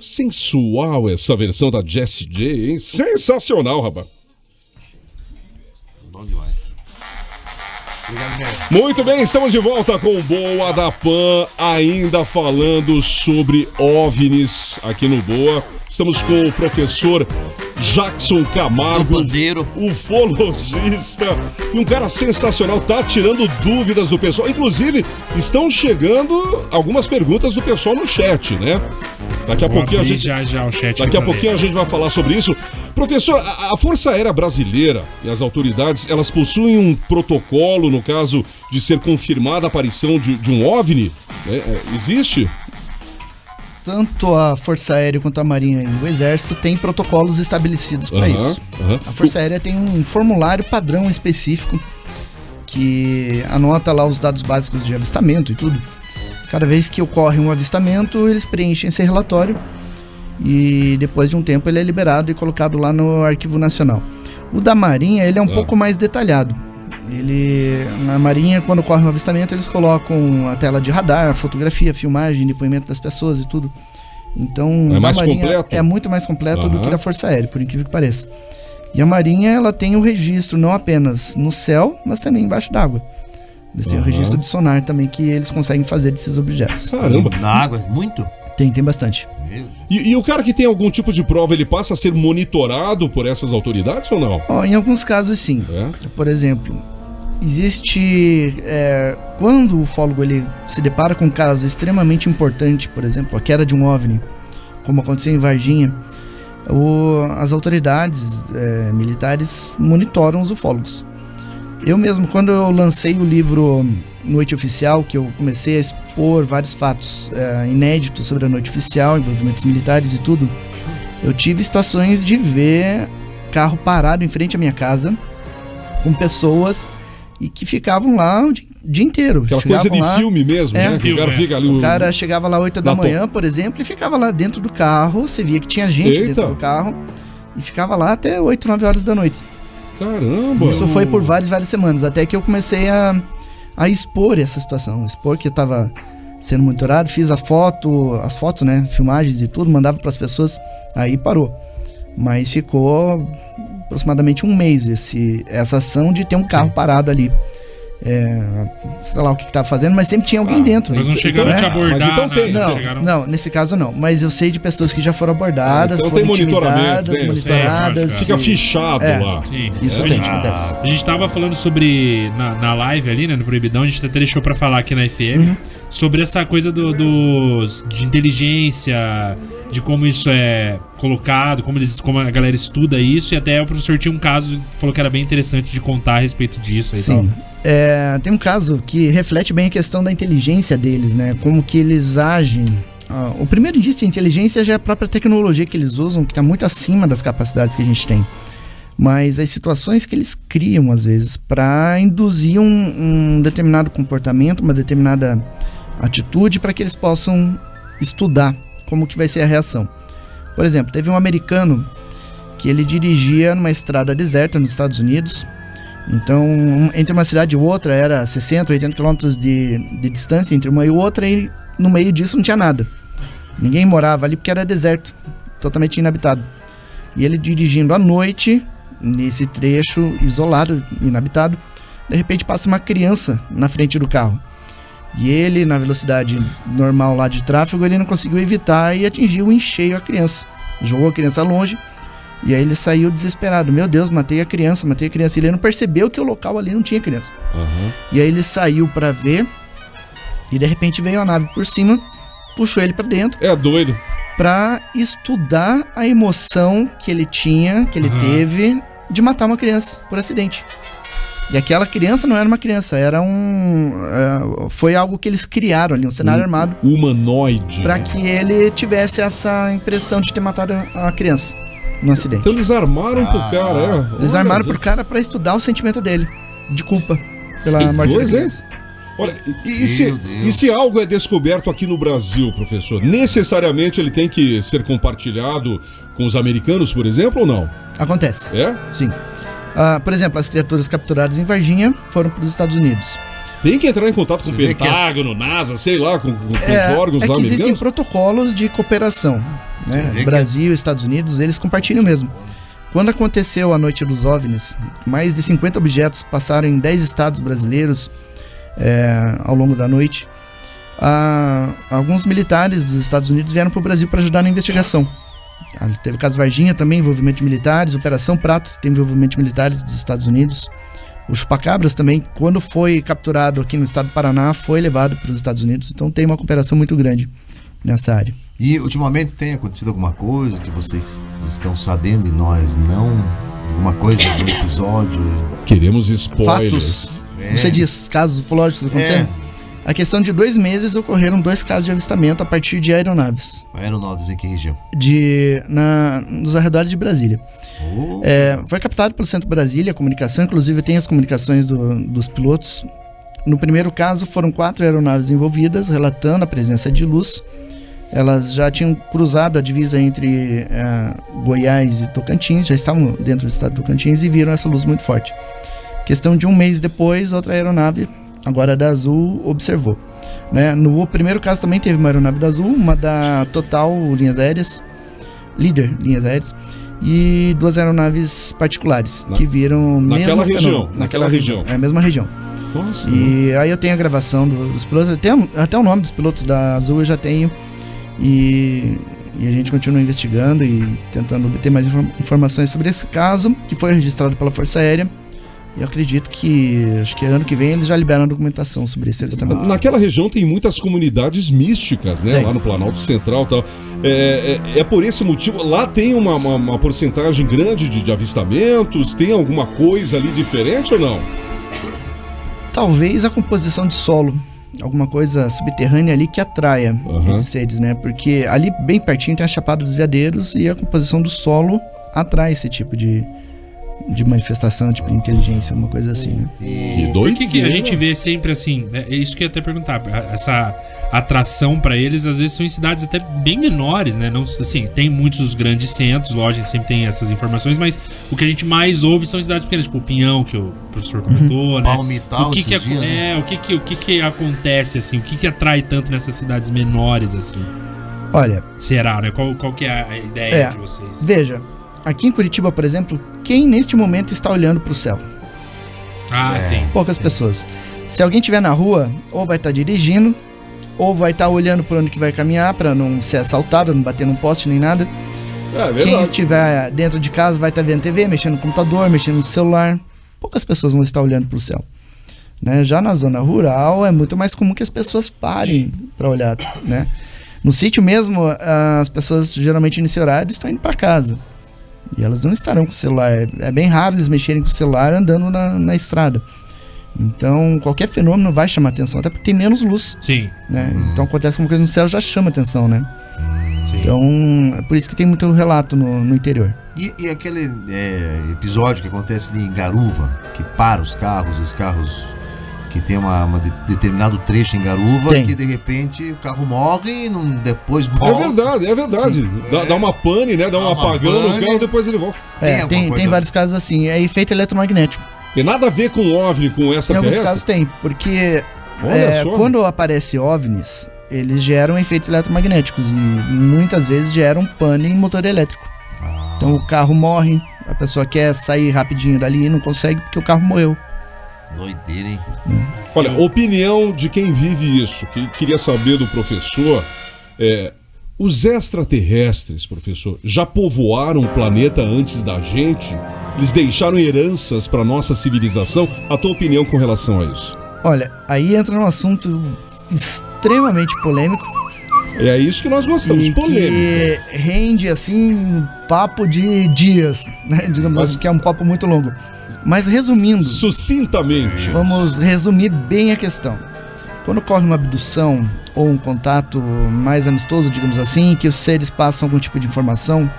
Sensual essa versão da Jessie J, hein? Sensacional, rapaz. Bom demais. Obrigado, mesmo. Muito bem, estamos de volta com o Boa da Pan, ainda falando sobre OVNIs aqui no Boa. Estamos com o professor Jackson Camargo, ufologista, e um cara sensacional, tá tirando dúvidas do pessoal. Inclusive, estão chegando algumas perguntas do pessoal no chat, né? Daqui a pouquinho a gente a gente vai falar sobre isso. Professor, a Força Aérea Brasileira e as autoridades, elas possuem um protocolo no caso de ser confirmada a aparição de um OVNI? Existe? Tanto a Força Aérea quanto a Marinha e o Exército têm protocolos estabelecidos para isso. A Força Aérea tem um formulário padrão específico que anota lá os dados básicos de avistamento e tudo. Cada vez que ocorre um avistamento, eles preenchem esse relatório e depois de um tempo ele é liberado e colocado lá no Arquivo Nacional. O da Marinha, ele é um pouco mais detalhado. Na Marinha, quando ocorre um avistamento, eles colocam a tela de radar, fotografia, filmagem, depoimento das pessoas e tudo. Então, é mais Marinha completo? É muito mais completo do que da Força Aérea, por incrível que pareça. E a Marinha, ela tem o registro não apenas no céu, mas também embaixo d'água. Eles têm o registro de sonar também que eles conseguem fazer desses objetos. Caramba! Na água, muito? Tem bastante. E o cara que tem algum tipo de prova, ele passa a ser monitorado por essas autoridades ou não? Em alguns casos, sim. Por exemplo, existe... quando o ufólogo ele se depara com um caso extremamente importante, por exemplo, a queda de um OVNI, como aconteceu em Varginha, as autoridades militares monitoram os ufólogos. Eu mesmo, quando eu lancei o livro Noite Oficial, que eu comecei a expor vários fatos inéditos sobre a Noite Oficial, envolvimentos militares e tudo, eu tive situações de ver carro parado em frente à minha casa, com pessoas e que ficavam lá o dia inteiro. Aquela coisa de filme mesmo, né? Que o cara fica ali... O cara chegava lá 8 da manhã, por exemplo, e ficava lá dentro do carro, você via que tinha gente dentro do carro, e ficava lá até 8, 9 horas da noite. Caramba! Isso foi por várias semanas, até que eu comecei a expor essa situação, expor que eu tava sendo monitorado, fiz as fotos, né, filmagens e tudo, mandava para as pessoas, aí parou. Mas ficou aproximadamente um mês essa ação de ter um carro parado ali. Sei lá o que tava fazendo, mas sempre tinha alguém dentro. Mas não chegaram a te abordar, Não, nesse caso não. Mas eu sei de pessoas que já foram abordadas, então foram tem monitoramento, monitoradas. Fica fichado lá. Sim. Isso acontece. A gente tava falando sobre, na live ali, né, no Proibidão, a gente até deixou pra falar aqui na FM, sobre essa coisa de inteligência, de como isso é colocado, como a galera estuda isso, e até o professor tinha um caso, falou que era bem interessante de contar a respeito disso. Sim. Tem um caso que reflete bem a questão da inteligência deles, né? Como que eles agem. O primeiro indício de inteligência já é a própria tecnologia que eles usam, que está muito acima das capacidades que a gente tem. Mas as situações que eles criam, às vezes, para induzir um determinado comportamento, uma determinada atitude, para que eles possam estudar como que vai ser a reação. Por exemplo, teve um americano que ele dirigia numa estrada deserta nos Estados Unidos. Então, entre uma cidade e outra era 60, 80 quilômetros de distância entre uma e outra, e no meio disso não tinha nada. Ninguém morava ali porque era deserto, totalmente inabitado. E ele dirigindo à noite, nesse trecho isolado, inabitado, de repente passa uma criança na frente do carro. E ele, na velocidade normal lá de tráfego, ele não conseguiu evitar e atingiu em cheio a criança. Jogou a criança longe. E aí ele saiu desesperado. Meu Deus, matei a criança. Ele não percebeu que o local ali não tinha criança. E aí ele saiu pra ver. E de repente veio a nave por cima, puxou ele pra dentro. É doido. Pra estudar a emoção que ele tinha, que ele teve de matar uma criança por acidente. E aquela criança não era uma criança, era foi algo que eles criaram ali, um cenário armado. Humanoide. Pra que ele tivesse essa impressão de ter matado a criança no acidente. Então eles armaram pro cara, Eles armaram pro cara pra estudar o sentimento dele, de culpa pela morte da criança. Olha, e se algo é descoberto aqui no Brasil, professor, necessariamente ele tem que ser compartilhado com os americanos, por exemplo, ou não? Acontece. É? Sim. Por exemplo, as criaturas capturadas em Varginha foram para os Estados Unidos. Tem que entrar em contato com o Pentágono, NASA, sei lá, com órgãos lá americanos? Existem americanos? protocolos de cooperação. né? Brasil, Estados Unidos, eles compartilham mesmo. Quando aconteceu a Noite dos OVNIs, mais de 50 objetos passaram em 10 estados brasileiros ao longo da noite. Alguns militares dos Estados Unidos vieram para o Brasil para ajudar na investigação. Teve o caso Varginha também, envolvimento de militares. Operação Prato, tem envolvimento de militares dos Estados Unidos. O Chupacabras também, quando foi capturado aqui no estado do Paraná, foi levado para os Estados Unidos. Então tem uma cooperação muito grande nessa área. E ultimamente tem acontecido alguma coisa que vocês estão sabendo e nós não? Alguma coisa do episódio? Queremos spoilers. Fatos. Você diz casos ufológicos acontecendo? A questão de 2 meses ocorreram 2 casos de avistamento a partir de aeronaves. Aeronaves em que região? Nos arredores de Brasília. Foi captado pelo Centro Brasília a comunicação, inclusive tem as comunicações dos pilotos. No primeiro caso foram 4 aeronaves envolvidas, relatando a presença de luz. Elas já tinham cruzado a divisa entre Goiás e Tocantins, já estavam dentro do estado de Tocantins e viram essa luz muito forte. Questão de 1 mês depois, outra aeronave, agora da Azul, observou. Né? No primeiro caso também teve uma aeronave da Azul, uma da Total Linhas Aéreas, Líder Linhas Aéreas, e 2 aeronaves particulares que viram naquela região. Naquela região. É a mesma região. Nossa. E aí eu tenho a gravação dos pilotos, até o nome dos pilotos da Azul eu já tenho. E a gente continua investigando e tentando obter mais informações sobre esse caso, que foi registrado pela Força Aérea. E eu acredito que, acho que ano que vem eles já liberam a documentação sobre esse avistamento. Naquela região tem muitas comunidades místicas, né? Lá no Planalto Central e tal. É por esse motivo, lá tem uma porcentagem grande de avistamentos? Tem alguma coisa ali diferente ou não? Talvez a composição de solo. Alguma coisa subterrânea ali que atraia esses seres, né? Porque ali bem pertinho tem a Chapada dos Veadeiros e a composição do solo atrai esse tipo de manifestação, tipo de inteligência, uma coisa assim, né? Que doido. Por que a gente vê sempre assim, é isso que eu ia até perguntar, essa atração pra eles, às vezes são em cidades até bem menores, né? Não, assim, tem muitos os grandes centros, lógico, sempre tem essas informações, mas o que a gente mais ouve são cidades pequenas, tipo o Pinhão, que o professor comentou, né? Palmital, o que acontece, assim, o que atrai tanto nessas cidades menores, assim? Olha... Será, né? Qual que é a ideia de vocês? Veja, aqui em Curitiba, por exemplo, quem neste momento está olhando para o céu? Sim. Poucas pessoas. Se alguém estiver na rua, ou vai estar dirigindo, ou vai estar olhando por onde que vai caminhar para não ser assaltado, não bater num poste nem nada. Quem estiver dentro de casa vai estar vendo TV, mexendo no computador, mexendo no celular. Poucas pessoas vão estar olhando para o céu. Né? Já na zona rural é muito mais comum que as pessoas parem para olhar. Né? No sítio mesmo, as pessoas geralmente nesse horário estão indo para casa. E elas não estarão com o celular. É bem raro eles mexerem com o celular andando na estrada. Então, qualquer fenômeno vai chamar atenção, até porque tem menos luz. Sim. Né? Então, acontece alguma coisa no céu, já chama atenção, né? Sim. Então, é por isso que tem muito relato no interior. E aquele episódio que acontece ali em Garuva, que para os carros que tem determinado trecho em Garuva, que de repente o carro morre e depois volta. É verdade. Dá uma pane, né? Dá um apagão no carro, depois ele volta. Tem vários casos assim. É efeito eletromagnético. Tem nada a ver com OVNI, com essa Em alguns casos tem, porque quando aparece OVNIs, eles geram efeitos eletromagnéticos e muitas vezes geram pane em motor elétrico. Então o carro morre, a pessoa quer sair rapidinho dali e não consegue porque o carro morreu. Doideira, hein? Olha, opinião de quem vive isso, que queria saber do professor, os extraterrestres, professor, já povoaram o planeta antes da gente? Eles deixaram heranças para nossa civilização? A tua opinião com relação a isso? Olha, aí entra num assunto extremamente polêmico. É isso que nós gostamos, polêmico. Que rende, assim, um papo de dias, né? Digamos assim, que é um papo muito longo. Mas resumindo... Sucintamente. Vamos resumir bem a questão. Quando ocorre uma abdução ou um contato mais amistoso, digamos assim, que os seres passam algum tipo de informação,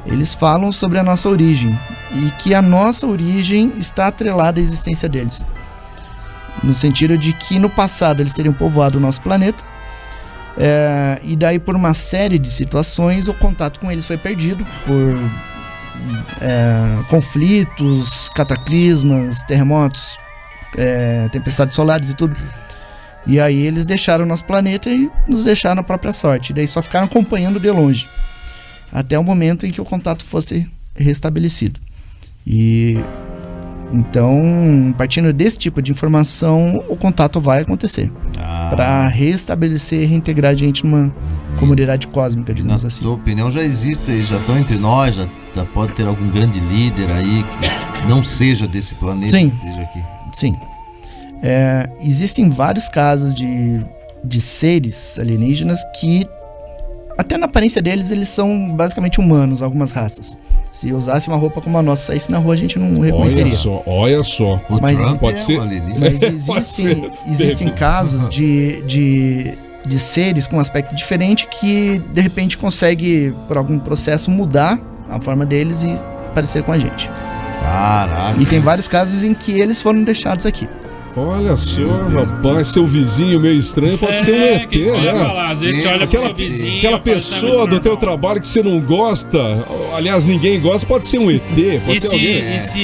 eles falam sobre a nossa origem e que a nossa origem está atrelada à existência deles. No sentido de que no passado eles teriam povoado o nosso planeta, e daí por uma série de situações o contato com eles foi perdido por conflitos, cataclismas, terremotos, tempestades solares e tudo. E aí eles deixaram o nosso planeta e nos deixaram a própria sorte. E daí só ficaram acompanhando de longe. até o momento em que o contato fosse restabelecido. E então, partindo desse tipo de informação, o contato vai acontecer para restabelecer e reintegrar a gente numa comunidade cósmica, digamos assim. Na tua opinião, já estão entre nós, já pode ter algum grande líder aí que não seja desse planeta que esteja aqui? Sim. Existem vários casos de seres alienígenas que, até na aparência deles, eles são basicamente humanos, algumas raças. Se usasse uma roupa como a nossa, saísse na rua, a gente não reconheceria. Olha só. O Trump pode ser. Mas existem casos de seres com um aspecto diferente que, de repente, consegue, por algum processo, mudar a forma deles e parecer com a gente. Caraca. E tem vários casos em que eles foram deixados aqui. Olha só, rapaz, seu vizinho meio estranho pode ser um ET, né? Aquela pessoa do teu trabalho que você não gosta, aliás, ninguém gosta, pode ser um ET, pode ter alguém,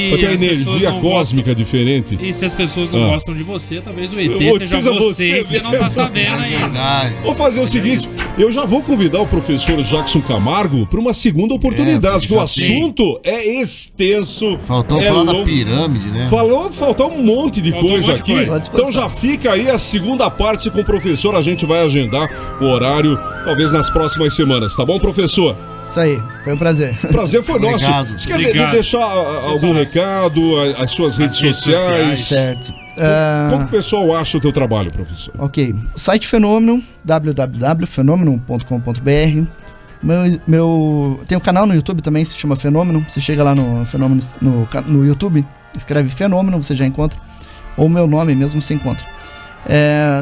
pode ter uma energia cósmica diferente. E se as pessoas não gostam de você, talvez o ET seja você e você não tá sabendo ainda. Vou fazer o seguinte, eu já vou convidar o professor Jackson Camargo para uma segunda oportunidade, porque o assunto é extenso. Faltou falar da pirâmide, né? Faltou um monte de coisa aqui. Então já fica aí a segunda parte com o professor. A gente vai agendar o horário, talvez nas próximas semanas, tá bom, professor? Isso aí, foi um prazer. O prazer foi nosso. Você quer deixar algum recado, as suas redes sociais? Certo. Como o pessoal acha o teu trabalho, professor? Ok. O site Fenômeno, www.fenomenon.com.br. Tem um canal no YouTube também, se chama Fenômeno. Você chega lá no Fenômeno no YouTube, escreve Fenômeno, você já encontra. Ou o meu nome mesmo você encontra.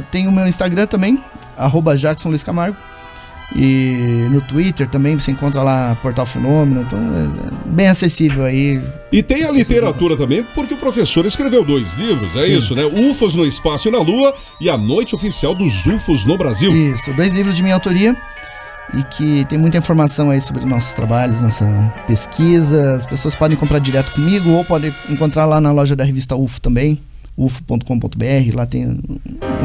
Tem o meu Instagram também, @JacksonLuizCamargo. E no Twitter também você encontra lá Portal Fenômeno. Então é bem acessível aí. E tem a literatura também, porque o professor escreveu 2 livros, isso, né? UFOs no Espaço e na Lua e A Noite Oficial dos UFOs no Brasil. Isso, 2 livros de minha autoria. E que tem muita informação aí sobre nossos trabalhos, nossa pesquisa. As pessoas podem comprar direto comigo ou podem encontrar lá na loja da revista UFO também. ufo.com.br, lá tem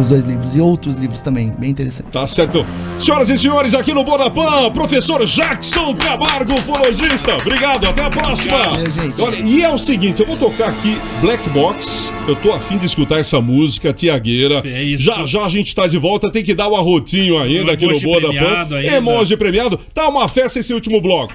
os 2 livros e outros livros também, bem interessantes. Tá certo. Senhoras e senhores, aqui no Bonapan, professor Jackson Camargo, ufologista. Obrigado, até a próxima. Gente. Olha, e é o seguinte, eu vou tocar aqui Black Box, eu tô a fim de escutar essa música, Tiagueira. Já já a gente tá de volta, tem que dar o arrotinho ainda aqui no Bonapan. Emoji premiado. Tá uma festa esse último bloco.